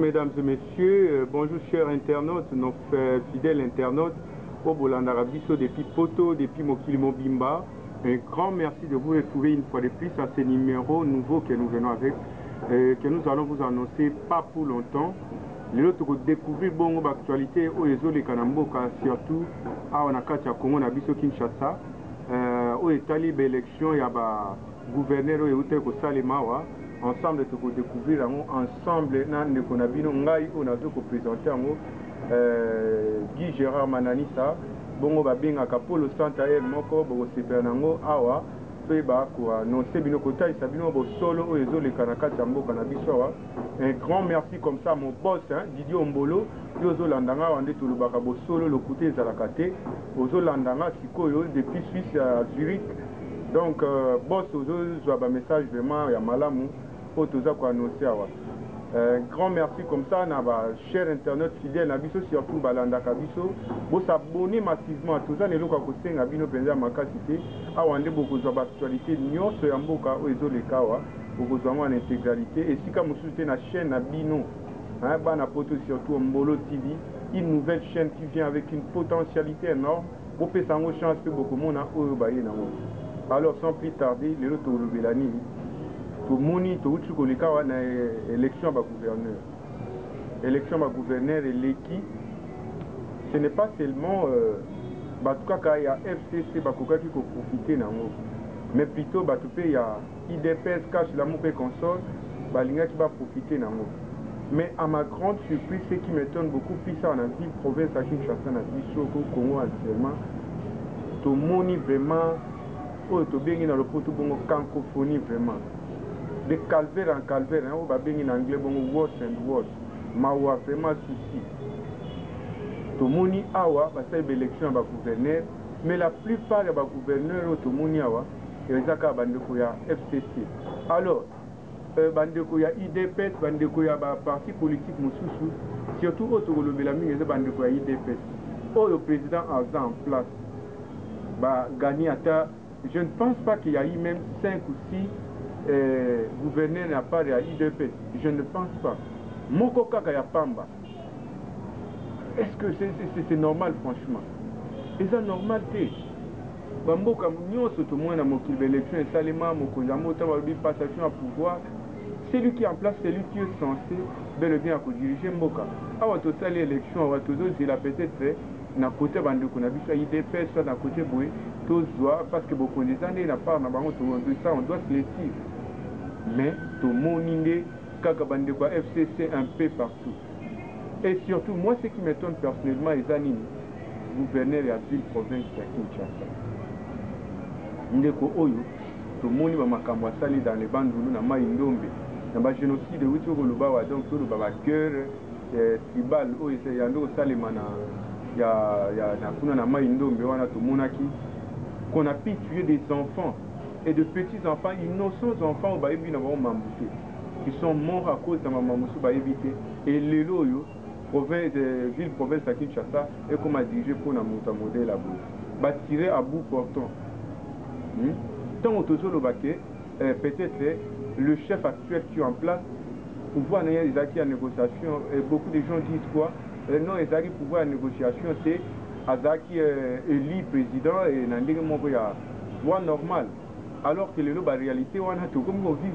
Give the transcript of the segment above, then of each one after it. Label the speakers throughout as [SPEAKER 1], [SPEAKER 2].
[SPEAKER 1] Mesdames et messieurs, bonjour chers internautes, nos fidèles internautes, au Bolanda Bisso depuis Poto, depuis Mokili Mobimba. Un grand merci de vous retrouver une fois de plus à ce numéro nouveau que nous venons avec, que nous allons vous annoncer pas pour longtemps. L'autre pour découvrir bon l'actualité au réseau les Kanamboka, surtout à Onakati à Congo, Nabiso Kinshasa, au Italie, l'élection, il y a gouverneur au Ute Salemawa. Ensemble tu peux découvrir ensemble nan ko na bino ngai on a ko présenter Guy Gérard Mananisa bongo ba benga ka polo centre moko bo super nango awa pe ba ko non c'est bino ko tai sabino bo solo o ezo le kanaka tamboka na biso awa. Un grand merci comme ça mon boss Didier Ombolo yozo landanga wande to lubaka bo solo le côté zalakate ozo landanga sikoyo depuis Suisse à Zurich. Donc boss ozo zo ba message vraiment ya malamu. Grand merci comme ça, chers internautes fidèles, Nabiso surtout Balanda Kabiso, vous s'abonnez massivement à tout ça, les locaux à Côté, Nabino Penza Makasité, à Wande beaucoup d'actualité, Nyon, Soyamboka, Oezo Lekawa, beaucoup en intégralité, et si comme vous soutenez la chaîne Nabino, Bana Poto surtout Mbolo TV, une nouvelle chaîne qui vient avec une potentialité énorme, vous pouvez s'en chance que beaucoup de monde a Oyobaye Namo. Alors sans plus tarder, les autres Belani. Tout moni tout uchi kolika wana élection ba gouverneur. Élection ba gouverneur et l'équipe, ce n'est pas seulement batukaka ya FCC bakoka qui profiter nango, mais plutôt batupé ya IDPS cash la mopé console balinga qui va profiter nango. Mais à ma grande surprise, ce qui m'étonne beaucoup plus ça en ville province à Kinshasa na biso au Congo actuellement, tout moni vraiment oh to bien dans le poto bongo cancophonie vraiment. De calvaire en calvaire, on va bien en anglais, bon, words and words. Mawa vraiment souci. Tout le monde awa, parce que l'élection va gouverneur, mais la plupart des gouverneurs, tout le monde awa, ils ont bandeko ya FCC. Alors, bandeko ya IDPS, bandeko ya parti politique mususu, surtout au Togo le Belami, ils ont bandeko ya IDPS. Oh, le président a en place, gagné à ta. Je ne pense pas qu'il y a eu même 5 ou 6 gouverneur n'a pas de IDP, je ne pense pas. Moko kaka ya pamba. Est-ce que c'est normal franchement? Et ça normal té. Bamboka nyonso to mwana mokili élection et salima mokonza mota ba passation à pouvoir. Celui qui est en place, c'est lui qui est censé bel et bien diriger mboka. Awa to sali élection awa to zila peut-être na côté bandeko na biso IDP soit na côté boy to zwa parce que beaucoup des années na part na bango to ça on doit se le dire. Mais tout le monde est quoi FCC un peu partout. Et surtout, moi, ce qui m'étonne personnellement, les animes, gouverneur de la ville province de Kinshasa. Ndeko Oyo, tout le monde est sali dans les bandes de Maïndombe. Dans le génocide de Witoro Lubawa, donc tout le guerre tribal, il y a un autre salimana, il y a un Maïndombe, qu'on a pu tuer des enfants. Et de petits enfants, innocents enfants, qui sont morts à cause de Mamamoussou éviter. Et les loyaux, ville province à Kinshasa, et comme a dirigé pour la modèle à bout. Tiré à bout portant. Tant au peut-être le chef actuel qui est en place, pouvoir n'ayant des acquis en négociation, et beaucoup de gens disent quoi? Non, les acquis pouvoir en négociation, c'est Azaki élu président et Nandé Mogoya. Voie normale. Alors que la réalité, on a tout comme on vit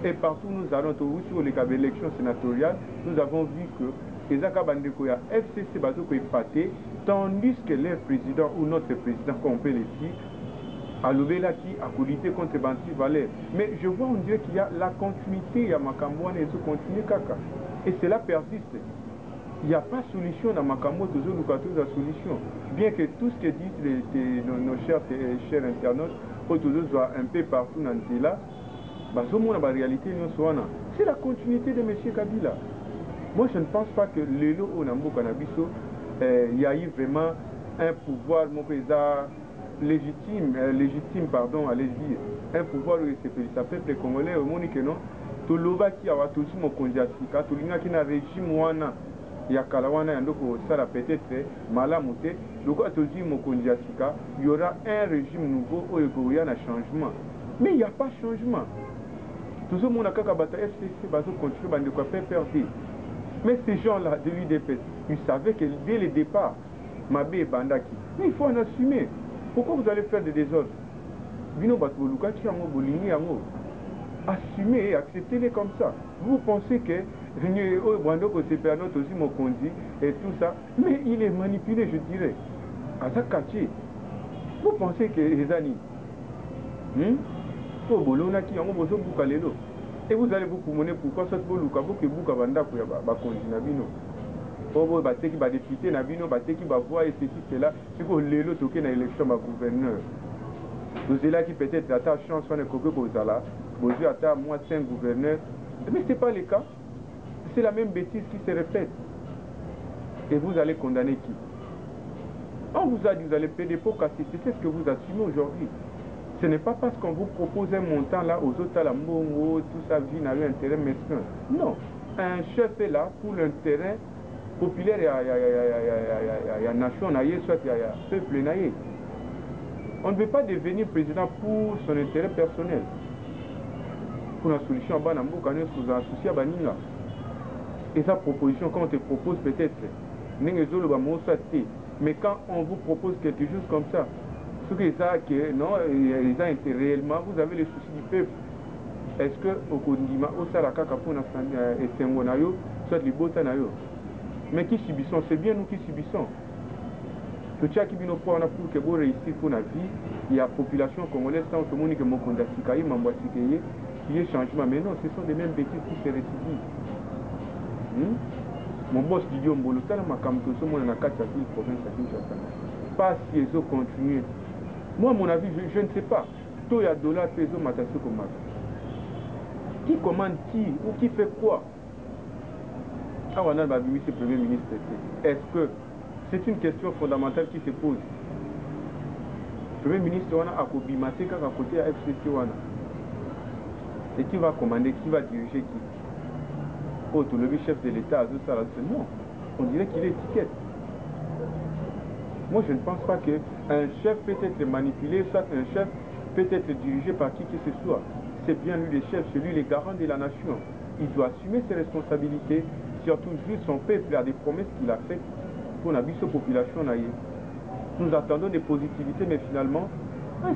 [SPEAKER 1] et partout nous allons sur les élections sénatoriales, nous avons vu que les Akabandekoya FCC Bazo est pâté, tandis que leur président ou notre président, comme on peut le dire, a levé là qui a lutter contre Banti Valère. Mais je vois, on dirait qu'il y a la continuité, il y a Makamouane et tout continue Kaka. Et cela persiste. Il n'y a pas de solution dans Makambo, toujours nous avons la solution. Bien que tout ce que disent nos chers internautes, soit un peu partout dans ce là, la réalité c'est la continuité de M. Kabila. Moi je ne pense pas que le lot au Nambo Kanabiso, il y a eu vraiment un pouvoir légitime, pardon, allez dire, un pouvoir où ça peuple congolais au monde que non, tout le monde qui a tout mon condiatika, tout le monde qui a régime wana. Il y a Kalawana et ça peut-être Malamouté, donc à il y aura un régime nouveau où il y a un changement. Mais il n'y a pas de changement. Tout le monde a FCC, continue à faire perdre. Mais ces gens-là de l'UDPS, ils savaient que dès le départ, Mabé et Bandaki, mais il faut en assumer. Pourquoi vous allez faire des désordres? Assumez et acceptez-les comme ça. Vous pensez que aussi Mokondi et tout ça, mais il est manipulé, je dirais. Azakachi. Vous pensez que les amis, et vous allez vous commander pourquoi ça vous luka vous que vous kabanda pour bakonzi na bino. Obo bateki ba député na bino bateki ba voix et ceci cela, c'est que lelo toke na élection ba gouverneur. Vous êtes là qui peut-être à ta chance on est coqué kozala, vous êtes à moi 5 gouverneurs, mais c'est pas le cas. C'est la même bêtise qui se répète. Et vous allez condamner qui? On vous a dit vous allez payer des pots cassés, c'est ce que vous assumez aujourd'hui. Ce n'est pas parce qu'on vous propose un montant là aux autres, la mbongo, tout ça, vie n'a eu intérêt mesquin. Non. Un chef est là pour l'intérêt populaire, il y a nation, soit il y a peuple. On ne veut pas devenir président pour son intérêt personnel. Pour la solution, on a sous un souci à Baninga. Et sa proposition, quand on te propose peut-être, mais quand on vous propose quelque chose comme ça, ce que ça, que non, ils ont réellement, vous avez les soucis du peuple. Est-ce que au Kondima, au Sarakaka pour et Sengonayo, soit les Botanayo? Mais qui subissons? C'est bien nous qui subissons. Tout ça qui vient pour que vous réussissez pour la vie, il y a la population congolaise, sans tout le monde qui m'a condamné, qui est changement. Mais non, ce sont les mêmes bêtises qui se récidivent. Mon boss Didier Mbolo, c'est ma campagne, c'est mon anakata ville province à Kinshasa. Pas si ils ont continué. Moi, à mon avis, je ne sais pas. Tout y a dollar, peso, matasio comme qui commande qui ou qui fait quoi? Ah, on a le Premier ministre. Est-ce que c'est une question fondamentale qui se pose? Le Premier ministre, on a Akobimate, à côté à FCC. Et qui va commander, qui va diriger qui? Oh, tout le chef de l'État, non. On dirait qu'il est étiquette. Moi, je ne pense pas qu'un chef peut être manipulé, soit un chef peut être dirigé par qui que ce soit. C'est bien lui le chef, c'est lui le garant de la nation. Il doit assumer ses responsabilités, surtout vu son peuple a des promesses qu'il a faites pour la population. Nous attendons des positivités, mais finalement,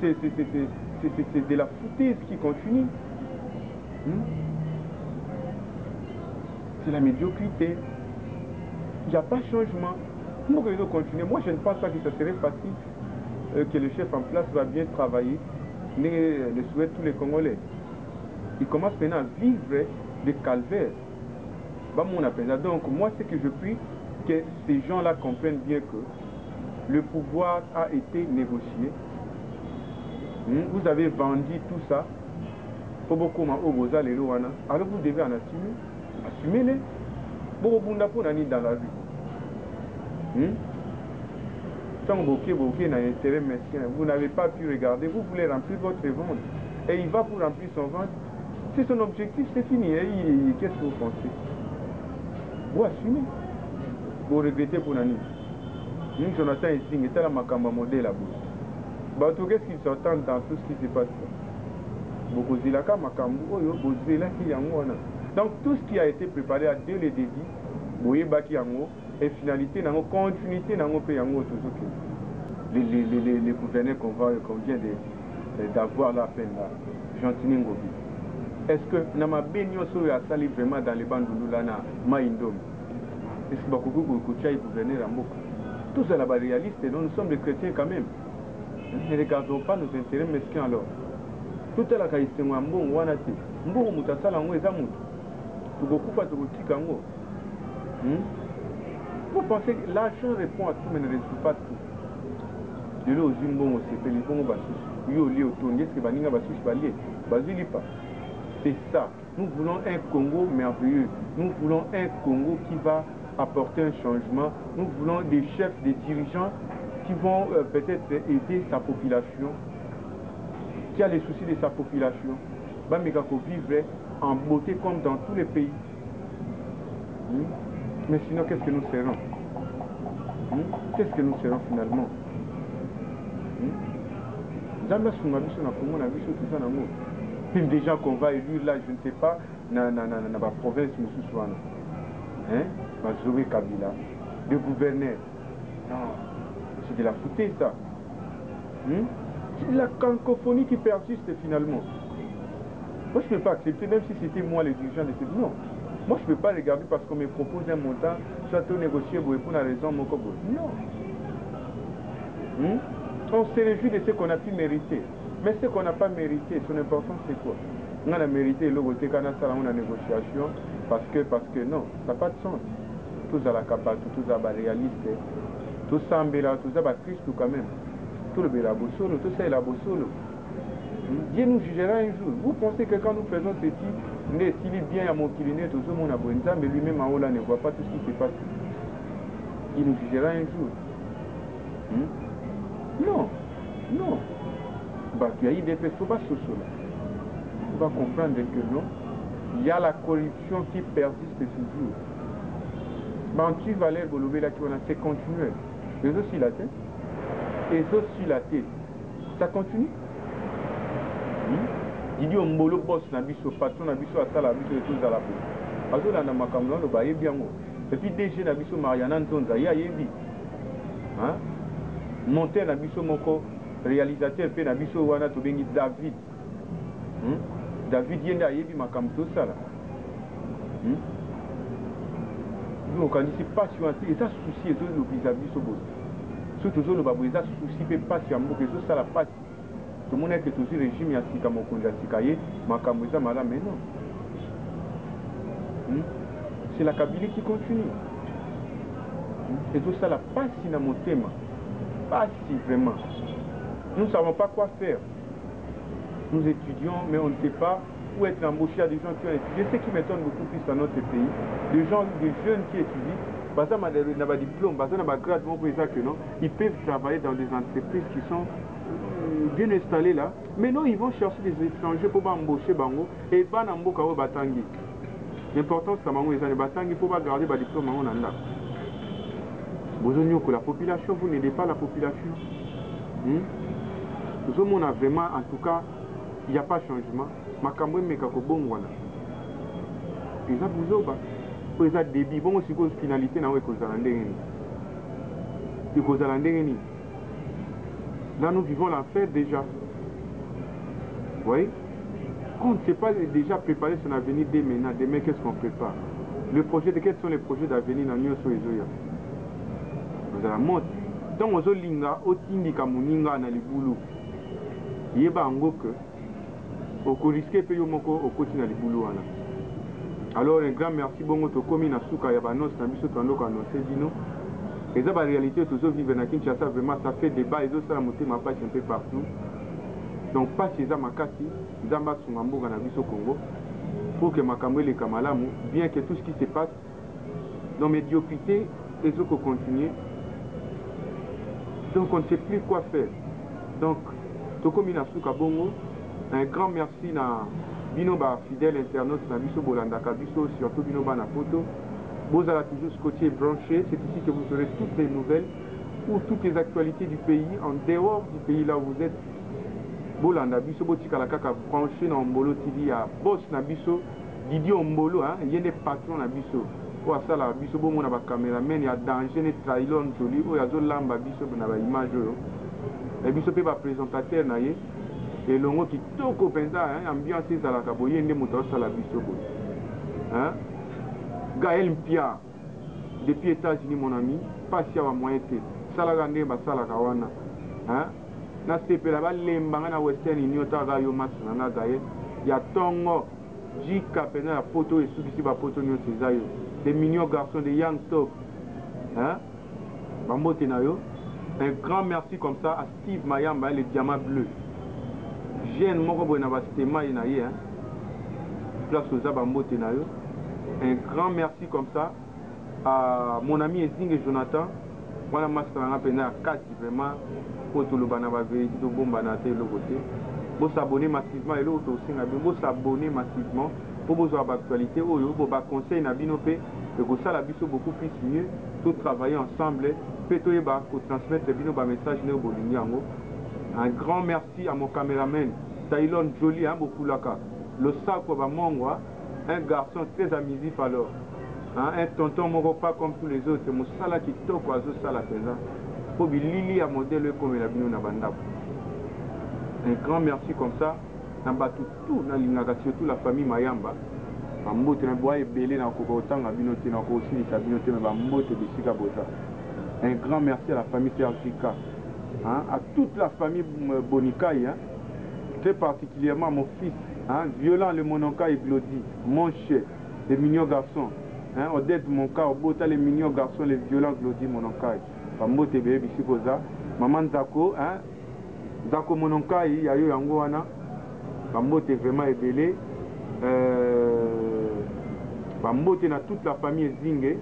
[SPEAKER 1] c'est de la foutaise qui continue. C'est la médiocrité. Il n'y a pas de changement. Nous devons continuer. Moi, je ne pense pas que ce serait facile que le chef en place va bien travailler. Mais le souhaitent tous les Congolais. Ils commencent maintenant à vivre des calvaires. Donc, moi, ce que je prie, que ces gens-là comprennent bien que le pouvoir a été négocié. Vous avez vendu tout ça. Alors vous devez en assumer. Assumez-les. Dans la rue. Vous n'avez pas pu regarder, vous voulez remplir votre ventre. Et il va pour remplir son ventre. C'est son objectif, c'est fini. Qu'est-ce que vous pensez? Vous assumez. Vous regrettez pour Nani. Jonathan Essing était la Makamba modèle là-bas. Qu'est-ce qu'ils s'entendent dans tout ce qui se passe? Donc tout ce qui a été préparé dès le début, et finalité, continuité, les gouverneurs qu'on vient d'avoir la peine là, Gentini Ngobi. Est-ce que Nama Benyoso a sali vraiment dans les bandes de Lulana, Maïndom? Est-ce que Bakoukou Koucha est gouverneur à Moko? Tout ça là-bas réaliste, nous sommes des chrétiens quand même. Ne regardons pas nos intérêts mesquins alors. Tout est là, c'est un bon wanate. Mbou Moutasala en Wezamou. Tout beaucoup pas de boutique en haut. Vous pensez que l'argent répond à tout, mais ne résout pas tout. De l'eau, Zimbon, c'est les bons bassus. Yo, Léo, Tony, est-ce que Baninga bassus balier? Basilipa. C'est ça. Nous voulons un Congo merveilleux. Nous voulons un Congo qui va apporter un changement. Nous voulons des chefs, des dirigeants qui vont peut-être aider sa population, qui a les soucis de sa population. Bamekako vivre en beauté comme dans tous les pays. Mais sinon, qu'est-ce que nous serons? Qu'est-ce que nous serons finalement? Des gens qu'on va élire là, je ne sais pas, dans la province, hein, Zoé Kabila, de gouverneur. Non, c'est de la foutaise ça. C'est de la cacophonie qui persiste finalement. Moi je ne peux pas accepter, même si c'était moi le dirigeant de cette... Non. Moi je ne peux pas regarder parce qu'on me propose un montant, soit tout négocier pour la raison mon cobo. Non. On se réjouit de ce qu'on a pu mériter. Mais ce qu'on n'a pas mérité, son importance c'est quoi? On a mérité le côté qu'on a ça dans la négociation parce que non, ça n'a pas de sens. Tous à la capacité, tous à la réalité, tous à la tous à la Christ quand même. Tout le béla bossolo, tout ça est la bossolo. Dieu nous jugera un jour. Vous pensez que quand nous faisons ceci, s'il est bien à mon kilomètre, tout le monde a besoin, mais lui-même en haut là ne voit pas tout ce qui se passe. Il nous jugera un jour. Non, non. Bah, tu as eu des personnes, pas ce là. Tu vas comprendre que non. Il y a la corruption qui persiste toujours. Bah, tu vas aller le là qui on a, c'est continuel. Les autres sur la tête. Et les autres sur la tête. Ça continue. Il dit on bolo boss na biso patron na biso asala biso et tout à la peau. Azo la na makamno no ba yebi yango. Et puis DG na biso Mariana Ntonza ya yebi. Hein? Monter na biso moko réalisateur pe na biso wana to bengi David. David yenda yebi makamto sala. Nous quand ici passion et ça souci et tout le vis-à-vis so boss. Surtout zo le babu ça souci pe passion moko et ça la passe. Tout le monde est que tout ce régime y a sika mokonda sikaye makambuza mala mais non. C'est la Kabylie qui continue. Et tout ça la passe dans mon thème. Pas si vraiment. Nous ne savons pas quoi faire. Nous étudions mais on ne sait pas où être embauché à des gens qui ont étudié. Ce qui m'étonne beaucoup plus dans notre pays, des jeunes qui étudient, parce qu'ils n'ont pas de diplôme, parce qu'ils n'ont pas de grade, ils peuvent travailler dans des entreprises qui sont bien installés là, mais non, ils vont chercher des étrangers pour embaucher bango et ban amboka o batangi. L'important c'est que les batangi pour pas garder ba diplôme en anda. Besoin que la population, vous n'aidez pas la population. Nous on a vraiment, en tout cas, il n'y a pas de changement. Makambo meka ko bongwana. Ils ont besoin pour les débit bon aussi cause finalité na we ko zalandengeni. Et ko zalandengeni. Là, nous vivons l'enfer déjà. Vous voyez? On ne sait pas déjà préparer son avenir dès maintenant. Demain, qu'est-ce qu'on prépare? Quels sont les projets d'avenir dans Nyo Soezoya? Vous allez la montre. Donc, on linga, on tindika muninga na libulu. Yeba angoke. On risque payer moko au côté na libulu wana. Alors, un grand merci bongo to komi na suka ya banos na biso to andoko annoncer bino. Et ça, la réalité, tous ceux qui vivent à Kinshasa, vraiment, ça fait débat. Et ça, monter ma page un peu partout. Donc, pas chez Zamakasi, Zamba Sungambo, au Congo, pour que Makamwe les Kamalamu, bien que tout ce qui se passe, dans médiocrité, les autres continuent. Donc, on ne sait plus quoi faire. Donc, Tokomina Suka Bongo, un grand merci à Binoba, fidèle internaute, à Biso Bolandaka, Biso, surtout Binoba na photo. Vous allez toujours scotché et branché. C'est ici que vous aurez toutes les nouvelles ou toutes les actualités du pays, en dehors du pays là où vous êtes. Bolanda biso botika la kaka branché dans Mbolo TV à boss na biso Didi Mbolo il y a des patrons na biso. Ou à ça la biso bon na ba caméraman il y a danger ne trailer joli ou ya zo lamba biso na ba image yo. Et biso pe ba présentateur na ye et longo qui toko penza ambiance za la kaboye ndé moto ça la biso bo. Gaël Mpia, depuis les États-Unis, mon ami, pas si à moyen de Salagande, Salagawana. Na sepe là-bas, les mbanga Western Union, Tagayo Masana Gaël. Il y a Tongo, Jika, Pena, la photo et sous-ici, la photo, des mignons garçons, des young top. Bambo Tenayo. Un grand merci comme ça à Steve Mayamba, le diamant bleu. Jeune Moko Bonabastema, il y a place aux Bambo Tenayo. Un grand merci comme ça à mon ami Ezing et Jonathan. Voilà, Master Pena, casse vraiment pour tout le banaba vérité, tout bon banaté, le côté. Vous s'abonner massivement et l'autre aussi, vous s'abonner massivement pour vos actualités, pour vos conseils, et pour ça, la biso beaucoup plus mieux, tout travailler ensemble, pour transmettre les messages. Un grand merci à mon caméraman, Taïlon Jolie, beaucoup là, le sac pour un garçon très amusif alors. un tonton moko pas comme tous les autres mosala kitoko azosala penza po bilili ya modèle ekomela bino na bandako. Un grand merci comme ça na bato tout na lingaka surtout la famille Mayamba bambote na boya ebele na kokotanga bino te na kosilisa bino te mais bambote bisika boza. Un grand merci à la famille Sergika, à toute la famille Bonikai, très particulièrement mon fils, Violent le Mononkai Glody, mon chef, les mignons garçons, Odette Monka, Obota les mignons garçons, les violents Glody Mononkai, Bambote Bébé Bisipoza, Maman Zako, Zako Mononkai, Yayo Yangoana, Bambote vraiment ebele, Bambote na toute la famille Zingue.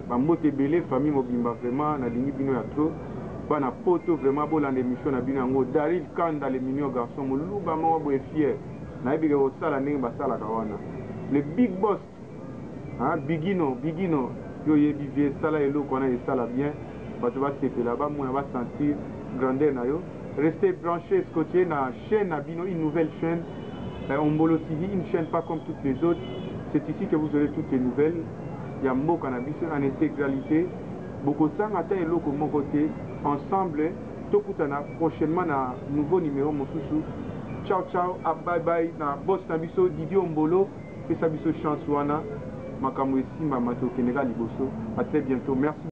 [SPEAKER 1] Bambote belé famille mobimba vraiment na lingi bino ya trop bana poto vraiment bolanda émission na bino yango Daryl Kanda les mignons garçons moluba mo bo fier na ebike ko sala ndenge basala ka wana le big boss bigino yo yebi vie sala eloko na esala bien bato ba sepela ba mona ba sentir grandeur na yo. Restez branchés scotché na chaîne na bino, une nouvelle chaîne Ombolo TV, une chaîne pas comme toutes les autres. C'est ici que vous aurez toutes les nouvelles. Il y a Mbo Cannabis en intégralité. Beaucoup de sang atteint l'eau mon côté. Ensemble, tout prochainement un nouveau numéro Mosusu. Ciao ciao, bye bye. Na boss Nabiso, Didier Ombolo, et Sabiso Chansouana. Makamwe Simba Mato Kenega Liboso. À très bientôt. Merci.